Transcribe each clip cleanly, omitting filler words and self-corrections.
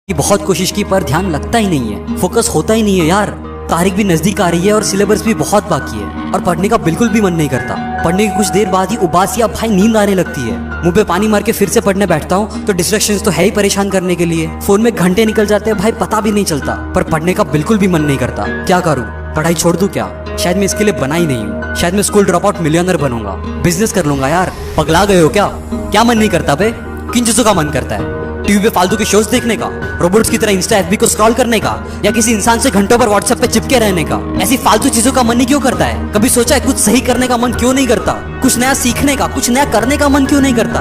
कि बहुत कोशिश की पर ध्यान लगता ही नहीं है, फोकस होता ही नहीं है यार। तारीख भी नजदीक आ रही है और सिलेबस भी बहुत बाकी है और पढ़ने का बिल्कुल भी मन नहीं करता। पढ़ने की कुछ देर बाद ही उबासी या भाई नींद आने लगती है। मुंह पे पानी मार के फिर से पढ़ने बैठता हूँ तो डिस्ट्रैक्शंस तो है ही परेशान करने के लिए। फोन में घंटे निकल जाते हैं भाई, पता भी नहीं चलता। पर पढ़ने का बिल्कुल भी मन नहीं करता। क्या करूँ? पढ़ाई छोड़ दूं क्या? शायद मैं इसके लिए बना ही नहीं हूँ। शायद मैं स्कूल ड्रॉप आउट मिलियनर बनूंगा, बिजनेस कर लूंगा। यार पगला गए हो क्या? क्या मन नहीं करता बे? किन चीजों का मन करता है? टीवी पे फालतू के शोज देखने का, रोबोट्स की तरह इंस्टा एफबी को स्क्रॉल करने का, या किसी इंसान से घंटों पर व्हाट्सएप पे चिपके रहने का? ऐसी फालतू चीजों का मन ही क्यों करता है? कभी सोचा है कुछ सही करने का मन क्यों नहीं करता? कुछ नया सीखने का, कुछ नया करने का मन क्यों नहीं करता?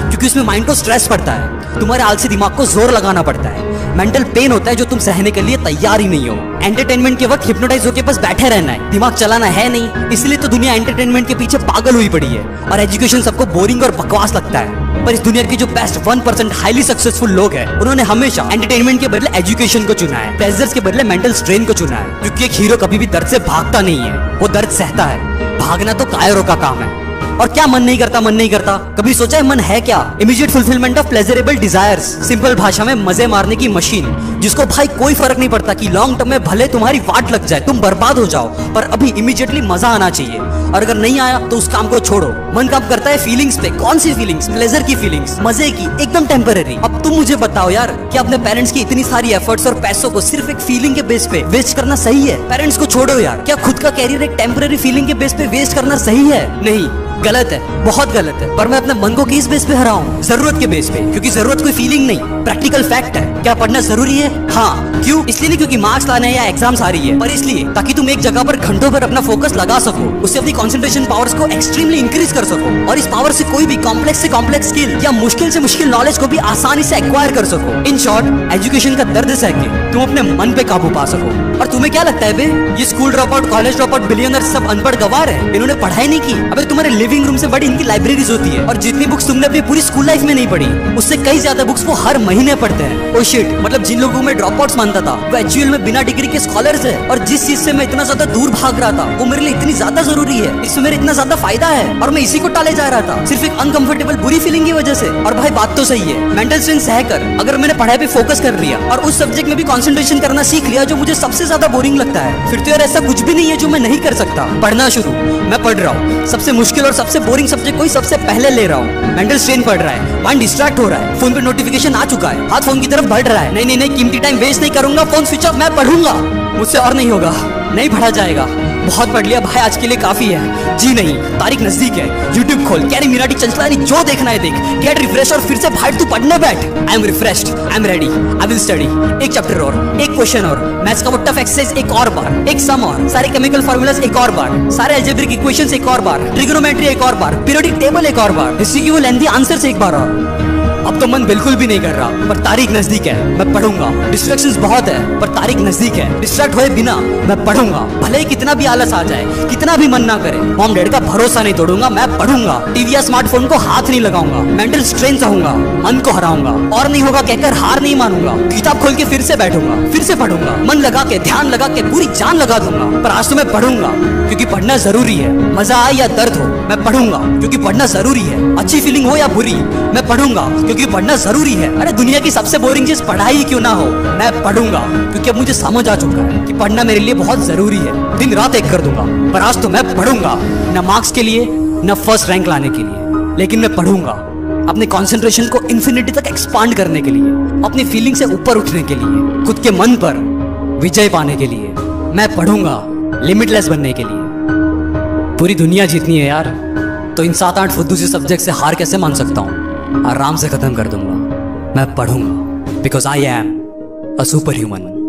क्योंकि उसमें माइंड को स्ट्रेस पड़ता है, तुम्हारे आलसी दिमाग को जोर लगाना पड़ता है, मेंटल पेन होता है जो तुम सहने के लिए तैयार ही नहीं हो। एंटरटेनमेंट के वक्त हिप्नोटाइज होकर बस बैठे रहना है, दिमाग चलाना है नहीं। इसलिए तो दुनिया एंटरटेनमेंट के पीछे पागल हुई पड़ी है और एजुकेशन सबको बोरिंग और बकवास लगता है। पर इस दुनिया के जो बेस्ट 1% हाईली सक्सेसफुल लोग हैं, उन्होंने हमेशा एंटरटेनमेंट के बदले एजुकेशन को चुना है, प्लेजर्स के बदले मेंटल स्ट्रेन को चुना है। क्योंकि एक हीरो कभी भी दर्द से भागता नहीं है, वो दर्द सहता है। भागना तो कायरों का काम है। और क्या मन नहीं करता? मन नहीं करता कभी सोचा है मन है क्या? Immediate fulfilment of pleasurable desires, simple भाषा में मजे मारने की मशीन, जिसको भाई कोई फर्क नहीं पड़ता कि लॉन्ग टर्म में भले तुम्हारी वाट लग जाए, तुम बर्बाद हो जाओ, पर अभी इमीडिएटली मजा आना चाहिए। और अगर नहीं आया तो उस काम को छोड़ो। मन काम करता है फीलिंग्स पे। कौन सी फीलिंग्स? प्लेजर की फीलिंग्स, मजे की, एकदम टेम्पररी। अब तुम मुझे बताओ यार, कि अपने पेरेंट्स की इतनी सारी एफर्ट्स और पैसों को सिर्फ एक फीलिंग के बेस पे वेस्ट करना सही है? पेरेंट्स को छोड़ो यार, क्या खुद का कैरियर एक टेम्पररी फीलिंग के बेस पे वेस्ट करना सही है? नहीं, गलत है, बहुत गलत है। पर मैं अपने मन को किस बेस पे हराऊं? जरूरत के बेस पे। क्योंकि जरूरत कोई फीलिंग नहीं, प्रैक्टिकल फैक्ट है। क्या पढ़ना जरूरी है? हाँ। क्यों? इसलिए नहीं क्योंकि मार्क्स लाने हैं या एग्जाम्स आ रही है, पर इसलिए ताकि तुम एक जगह पर घंटों पर अपना फोकस लगा सको, उससे अपनी कंसंट्रेशन पावर्स को एक्सट्रीमली इंक्रीज कर सको, और इस पावर से कोई भी कॉम्प्लेक्स से कॉम्प्लेक्स स्किल या मुश्किल से मुश्किल नॉलेज को भी आसानी से एक्वायर कर सको। इन शॉर्ट, एजुकेशन का दर्द सह के तुम अपने मन पे काबू पा सको। और तुम्हें क्या लगता है बे, ये school drop out, college drop out, billionaire सब अनपढ़ गवार है? इन्होंने पढ़ाई नहीं की? अबे तुम्हारे लिविंग रूम से बड़ी इनकी लाइब्रेरीज होती है, और जितनी बुक्स तुमने अपनी पूरी स्कूल लाइफ में नहीं पढ़ी, उससे कई ज्यादा बुक्स वो हर महीने पढ़ते हैं। ओ शिट, मतलब जिन लोगों में ड्रॉप आउट्स मानता था, वो एक्चुअल में बिना डिग्री के स्कॉलर्स है। और जिस चीज से मैं इतना ज्यादा दूर भाग रहा था, वो मेरे लिए इतनी ज्यादा जरूरी है, इसमें मेरा इतना ज्यादा फायदा है, और मैं इसी को टाले जा रहा था सिर्फ एक अनकंफर्टेबल बुरी फीलिंग की वजह से। और भाई बात तो सही है, मेंटल स्ट्रेन सहकर अगर मैंने पढ़ाई पे फोकस कर लिया और उस सब्जेक्ट में भी कंसंट्रेशन करना सीख लिया जो मुझे सबसे ज्यादा बोरिंग लगता है, फिर तो यार ऐसा कुछ भी नहीं है जो मैं नहीं कर सकता। पढ़ना शुरू मैं पढ़ रहा हूँ, सबसे मुश्किल और सबसे बोरिंग सब्जेक्ट कोई सबसे पहले ले रहा हूँ। मेंटल स्ट्रेन पड़ रहा है, माइंड डिस्ट्रैक्ट हो रहा है, फोन पे नोटिफिकेशन आ चुका है, हाथ फोन की तरफ बढ़ रहा है। नहीं नहीं नहीं, कीमती टाइम वेस्ट नहीं करूंगा, फोन स्विच ऑफ, मैं पढ़ूंगा। मुझसे और नहीं होगा, नहीं पढ़ा जाएगा। बहुत पढ़ लिया भाई, आज के लिए काफी है। जी नहीं, तारीख नजदीक है। यूट्यूब खोल, कैरी मिनाटी चंचलानी, जो देखना है देख, गेट रिफ्रेश, और फिर से भाई तू पढ़ने बैठ। I am refreshed, I am ready, I will study. एक चैप्टर और, एक क्वेश्चन और, मैथ्स का वो टफ एक्सरसाइज एक और बार, एक सम और, सारे केमिकल फार्मूलाज एक और बार, सारे अलजेब्रिक इक्वेशंस एक और बार, ट्रिग्नोमेट्री एक और बार, पीरियोडिक टेबल एक और बार, हिस्ट्री की वो लेंथी आंसर्स एक बार और। अब तो मन बिल्कुल भी नहीं कर रहा, पर तारीख नजदीक है, मैं पढ़ूंगा। डिस्ट्रैक्शंस बहुत है, पर तारीख नजदीक है, डिस्ट्रैक्ट हुए बिना मैं पढ़ूंगा। भले ही कितना भी आलस आ जाए, कितना भी मन ना करे, मॉम डैड का भरोसा नहीं तोड़ूंगा, मैं पढ़ूंगा। टीवी या स्मार्टफोन को हाथ नहीं लगाऊंगा, मेंटल स्ट्रेन सहूंगा, मन को हराऊंगा, और नहीं होगा कहकर हार नहीं मानूंगा। किताब खोल के फिर से बैठूंगा, फिर से पढ़ूंगा, मन लगा के, ध्यान लगा के, पूरी जान लगा दूंगा। पर आज तो मैं पढ़ूंगा, क्योंकि पढ़ना जरूरी है। मजा आए या दर्द हो, मैं पढ़ूंगा, क्योंकि पढ़ना जरूरी है। अच्छी फीलिंग हो या बुरी, मैं पढ़ूंगा, क्योंकि पढ़ना जरूरी है। अरे दुनिया की सबसे बोरिंग चीज पढ़ाई क्यों ना हो, मैं पढ़ूंगा, क्योंकि अब मुझे समझ आ चुका है कि पढ़ना मेरे लिए बहुत जरूरी है। दिन रात एक कर दूंगा, पर आज तो मैं पढ़ूंगा। न मार्क्स के लिए, न फर्स्ट रैंक लाने के लिए, लेकिन मैं पढ़ूंगा अपने कंसंट्रेशन को इन्फिनिटी तक एक्सपांड करने के लिए, अपनी फीलिंग से ऊपर उठने के लिए, खुद के मन पर विजय पाने के लिए। मैं पढ़ूंगा लिमिटलेस बनने के लिए। पूरी दुनिया जीतनी है यार, तो इन 7-8 फुद्दू से सब्जेक्ट से हार कैसे मान सकता हूँ? आराम से खत्म कर दूंगा। मैं पढ़ूंगा, because I am a super human.